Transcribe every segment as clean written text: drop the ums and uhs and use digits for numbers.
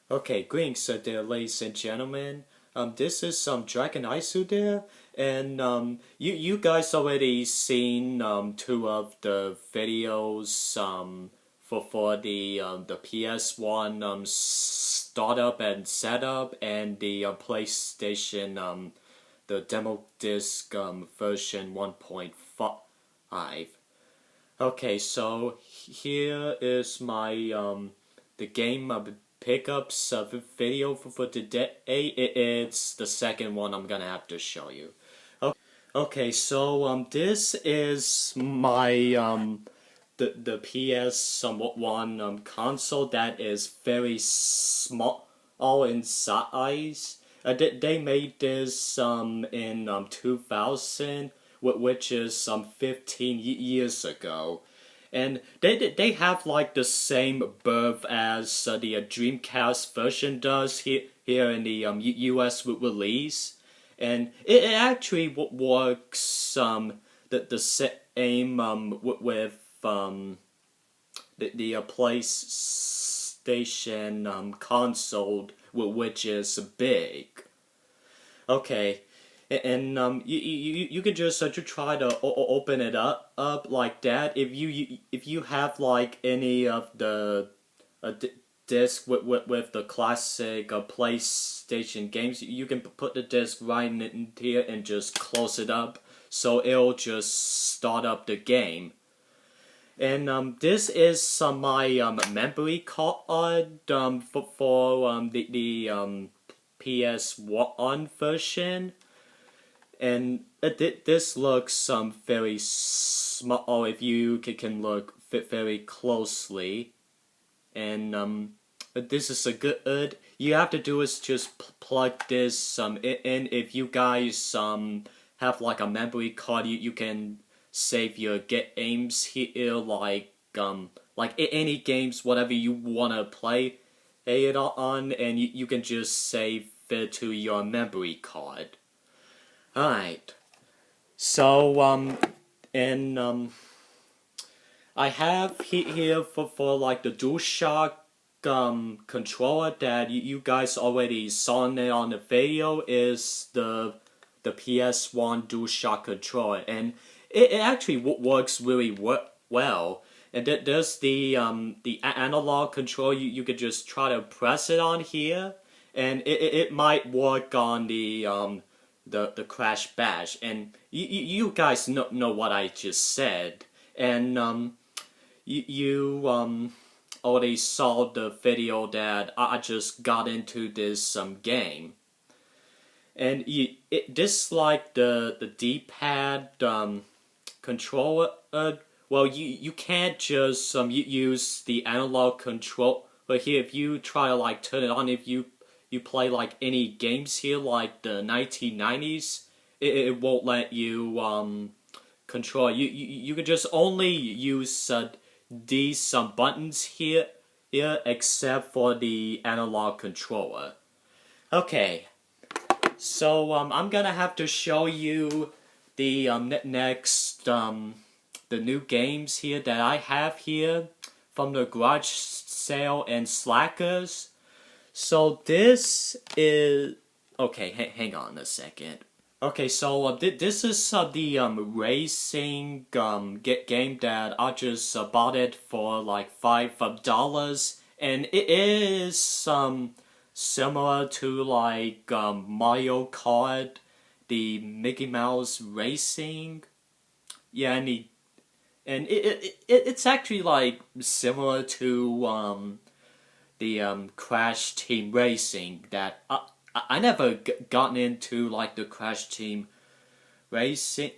Okay, greetings there, ladies and gentlemen. This is Dragon Isu there, and you guys already seen two of the videos for the PS1 startup and setup and the PlayStation the demo disc version 1.5. Okay, so here is my the game pickups video for today. It's the second one I'm gonna have to show you. Okay, so this is my the PSOne console that is very small in size. They made this in 2000, which is 15 years ago. And they have like the same birth as the Dreamcast version does here in the US release, and it actually works the same with the PlayStation console, which is big. Okay. And you can just try to open it up like that. If you have like any of the disc with the classic PlayStation games, you can put the disc right in here and just close it up, so it'll just start up the game. And this is my memory card for the PS1 version. And this looks very small if you can look very closely. And this is a good. You have to do is just plug this in. If you guys have like a memory card, you can save your games here, like any games, whatever you wanna play it on, and you can just save it to your memory card. Alright, so, I have here for like the DualShock controller that you guys already saw it on the video is the PSOne DualShock Controller, and it actually works really well. And there's the analog control. You could just try to press it on here, and it might work on the Crash Bash, and you guys know what I just said, and you already saw the video that I just got into this game, and this like the D-pad controller. Well, you can't just use the analog control, but here if you try to like turn it on, if you play like any games here like the 1990s, it won't let you control. You can just only use these buttons here except for the analog controller. Okay, so I'm gonna have to show you the next the new games here that I have here from the garage sale and Slackers. So this is okay. Hang on a second. Okay, so this is the racing game that I just bought it for like $5, and it is similar to like Mario Kart, the Mickey Mouse Racing. Yeah, and it's actually like similar to the Crash Team Racing that I never gotten into like the Crash Team Racing.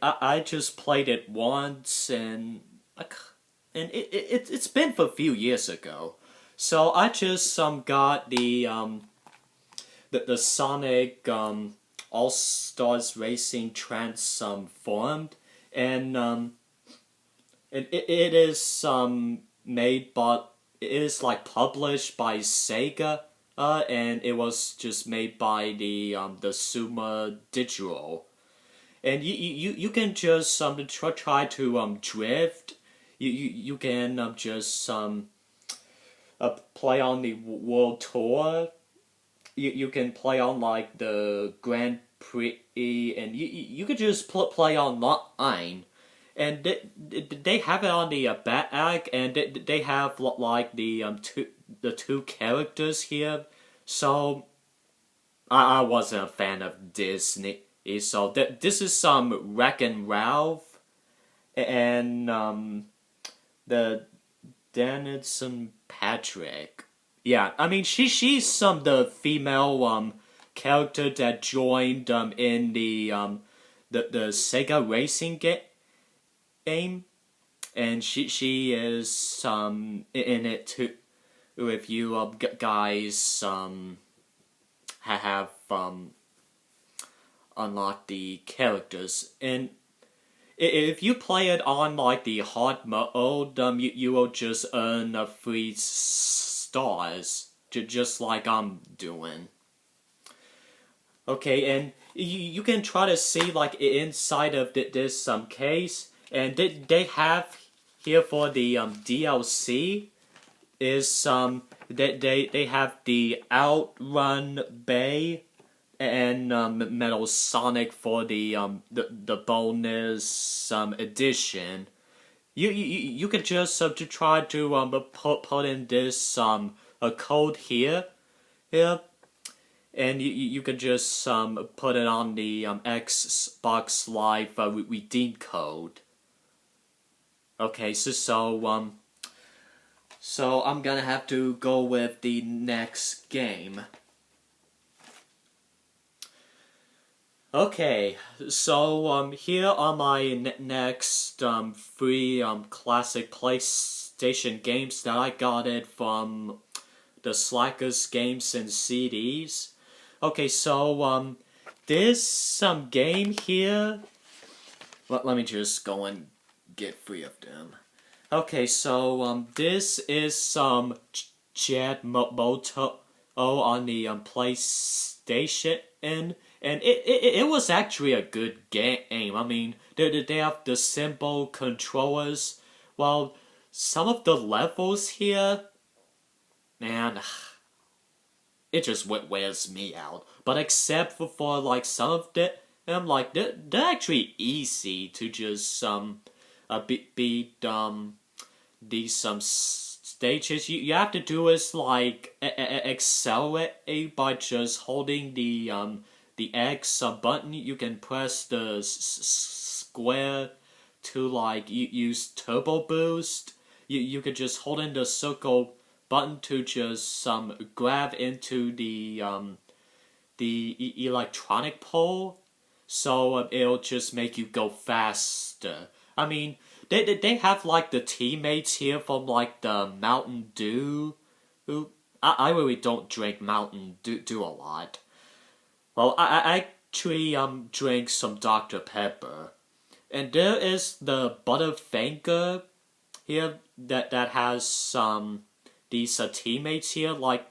I just played it once, and it's been for a few years ago. So I just got the Sonic All Stars Racing transformed, and it is made by. It is like published by SEGA, and it was just made by the Sumo Digital. And you can just try to drift. You can just play on the World Tour. You can play on like the Grand Prix, and you could just play online. And they have it on the back, and they have like the two characters here. So I wasn't a fan of Disney. So this is some Wreck-It Ralph and the Denison Patrick. Yeah, I mean she's the female character that joined in the SEGA racing game, and she is in it too. If you guys have unlocked the characters, and if you play it on like the hard mode, you will just earn free stars, just like I'm doing. Okay, and you can try to see like inside of this case, and they have here for the DLC is they have the Outrun Bay and Metal Sonic for the bonus edition. You could just to try to put in this a code here, and you could just put it on the Xbox Live redeem code. Okay, so I'm gonna have to go with the next game. Okay, so here are my next free classic PlayStation games that I got it from the Slackers Games and CDs. Okay, so this game here. Let me just go and get 3 of them. Okay, so this is Jet Moto on the PlayStation, and it was actually a good game. I mean, they have the simple controllers. Well, some of the levels here, man, it just wears me out. But except for like some of them, like they're actually easy to just beat these stages. You have to do is like accelerate by just holding the X button. You can press the square to like use turbo boost. You could just hold in the circle button to just grab into the electronic pole, so it'll just make you go faster. I mean, they have like the teammates here from like the Mountain Dew, who I really don't drink Mountain Dew a lot. Well, I actually drink some Dr. Pepper, and there is the Butterfinger here that has these teammates here. Like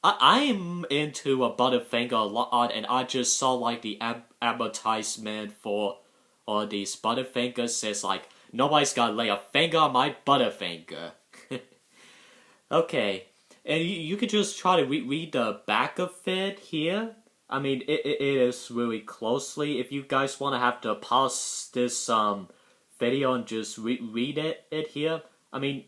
I'm into a Butterfinger a lot, and I just saw like the advertisement for all these Butterfingers. Says like nobody's gotta lay a finger on my Butterfinger. Okay, and you can just try to read the back of it here. I mean, it is really closely. If you guys want to have to pause this video and just read it here, I mean,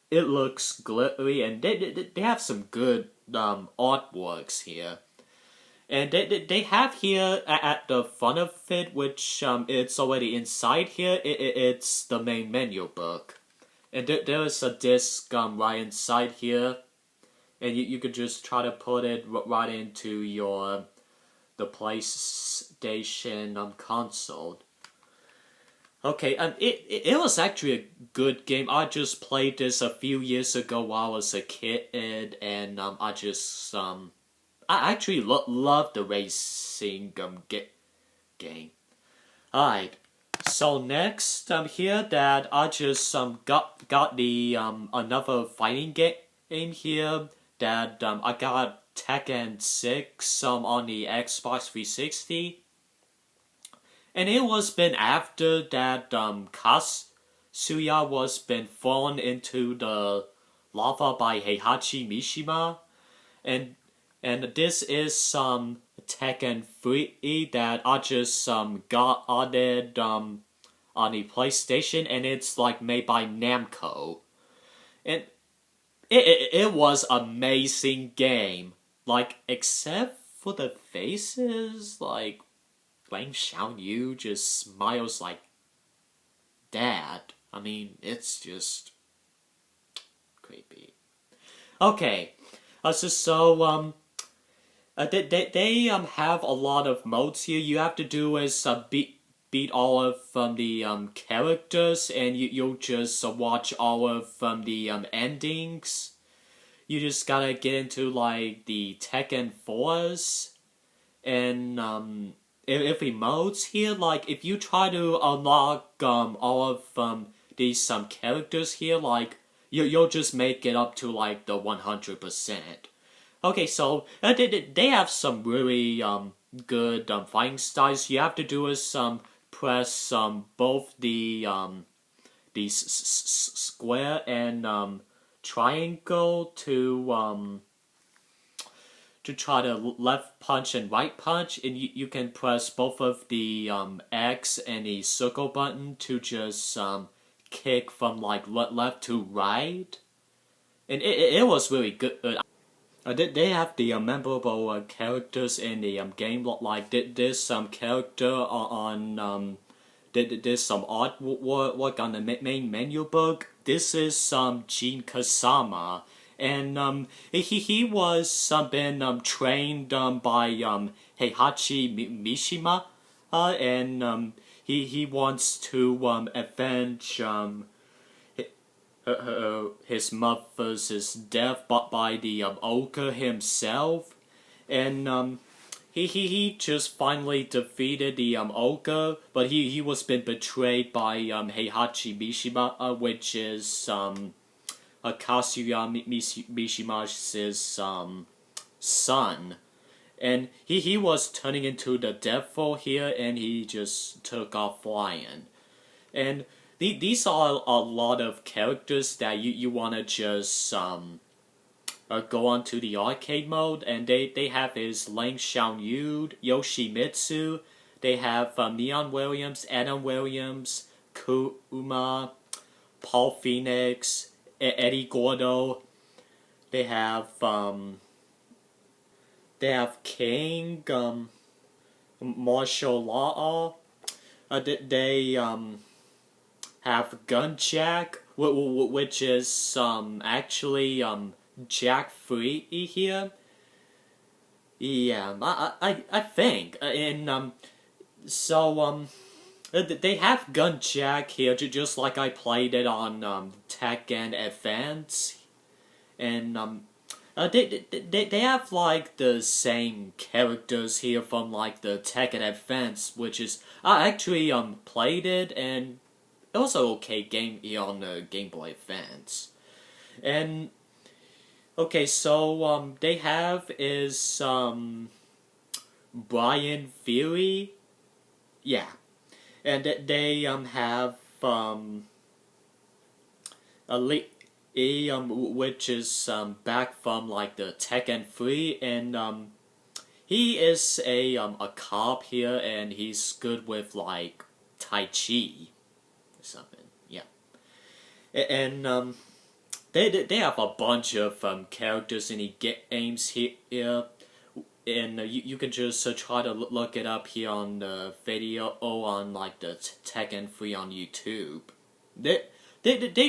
it looks glittery, and they have some good artworks here. And they have here at the front of it, which it's already inside here, it's the main menu book. And there is a disc right inside here. And you could just try to put it right into the PlayStation console. Okay, it was actually a good game. I just played this a few years ago while I was a kid, and I just I actually love the racing game. Alright, so next here that I just got the another fighting game here that I got Tekken 6 on the Xbox 360. And it was been after that Katsuya was been thrown into the Lava by Heihachi Mishima, and this is Tekken 3 that I just got added on the PlayStation, and it's like made by Namco, and it was amazing game, like except for the faces, like Wang Xiaoyu just smiles like that. I mean, it's just creepy. Okay, they have a lot of modes here. You have to do is beat all of the characters, and you'll just watch all of the endings. You just gotta get into like the Tekken 4s, and every modes here. Like if you try to unlock all of these characters here, like you'll just make it up to like the 100%. Okay, so they have some really good fighting styles. You have to do is press both the square and triangle to try to left punch and right punch, and you can press both of the X and the circle button to just kick from like left to right, and it was really good. They have the memorable characters in the game. Like there's some character on there's some artwork on the main menu book. This is Jin Kasama, and he was been trained by Heihachi Mishima, and he wants to avenge his mother's death by the ogre himself, and he just finally defeated the ogre, but he was been betrayed by Heihachi Mishima, which is Kazuya Mishima's son, and he was turning into the devil here, and he just took off flying, and these are a lot of characters that you want to just go on to the arcade mode, and they have his Lang Xiaoyu, Yoshimitsu, they have Neon Williams, Adam Williams, Kuma, Paul Phoenix, Eddie Gordo, they have King, Martial Law, they have Gunjack, which is actually Jack Free here. Yeah, I think, and so they have Gunjack here, just like I played it on Tekken Advance, and they have like the same characters here from like the Tekken Advance, which is I actually played it, and it was an okay game here on the Game Boy Advance. And okay, so they have is Brian Fury, yeah, and they have which is back from like the Tekken 3, and he is a cop here, and he's good with like Tai Chi. Something, yeah, and they have a bunch of characters in the games here, and you can just try to look it up here on the video or on like the Tekken 3 on YouTube. They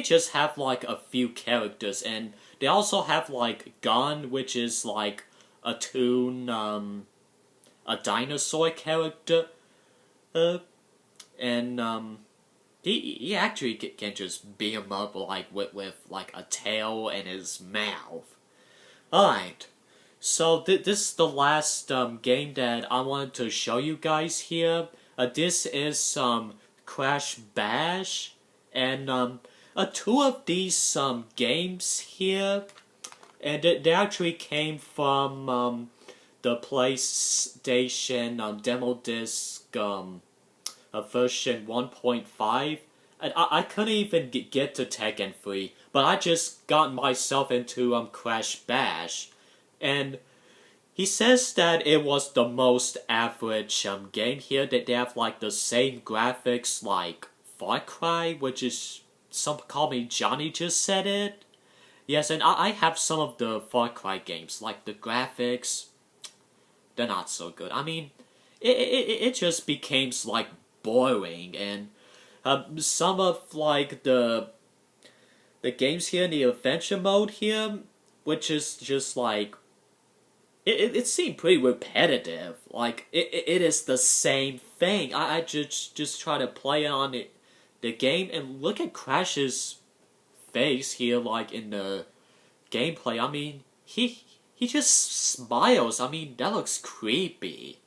just have like a few characters, and they also have like Gon, which is like a dinosaur character, and he actually can just beat him up like with like a tail in his mouth. Alright, so this is the last game that I wanted to show you guys here. This is Crash Bash, and two of these games here, and they actually came from the PlayStation demo disc version 1.5. And I couldn't even get to Tekken 3, but I just got myself into Crash Bash, and he says that it was the most average game here. That they have like the same graphics like Far Cry, which is some call me Johnny just said it. Yes, and I have some of the Far Cry games, like the graphics, they're not so good. I mean, it just became like boring, and some of like the games here in the adventure mode here, which is just like it seemed pretty repetitive. Like it is the same thing. I just try to play on the game and look at Crash's face here, like in the gameplay. I mean, he just smiles. I mean, that looks creepy.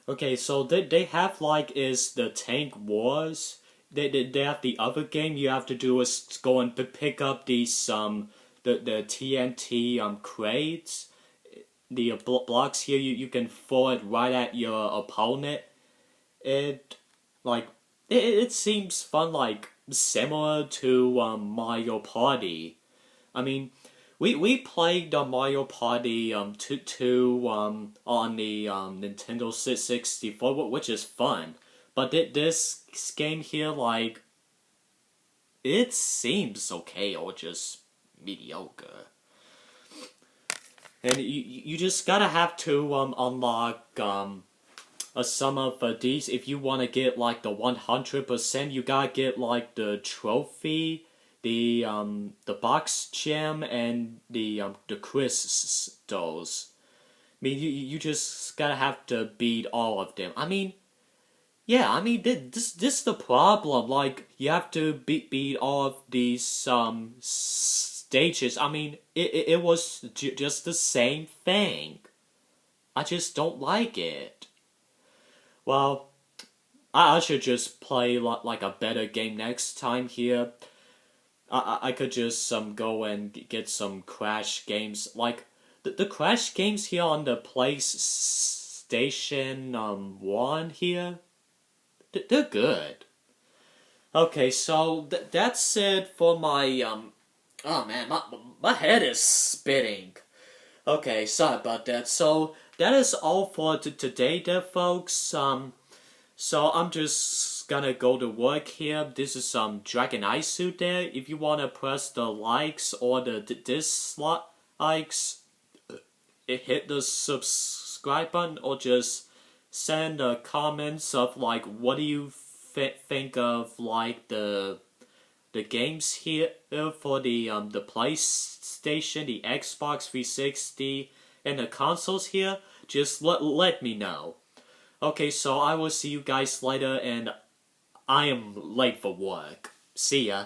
Okay, so they have like is the Tank Wars. They have the other game you have to do is go and pick up these the TNT crates. The blocks here you can throw it right at your opponent. It like it seems fun, like similar to Mario Party. I mean, we played Mario Party 2 on the Nintendo 64, which is fun. But this game here, like, it seems okay or just mediocre. And you just gotta have to unlock some of these. If you want to get like the 100%, you gotta get like the trophy, the box gem, and the crystals. I mean, you just gotta have to beat all of them. I mean, yeah, I mean this is the problem. Like you have to beat all of these stages. I mean, it was just the same thing. I just don't like it. Well, I should just play like a better game next time here. I could just go and get some Crash games. Like the Crash games here on the PlayStation 1 here. They're good. Okay, so that's it for my oh man, my head is spinning. Okay, sorry about that. So that is all for today, there, folks. So I'm just gonna go to work here. This is Dragon Ice Suit there. If you wanna press the likes or the dislikes, hit the subscribe button, or just send comments of like what do you think of like the games here for the PlayStation, the Xbox 360, and the consoles here. Just let me know. Okay, so I will see you guys later, and I am late for work. See ya.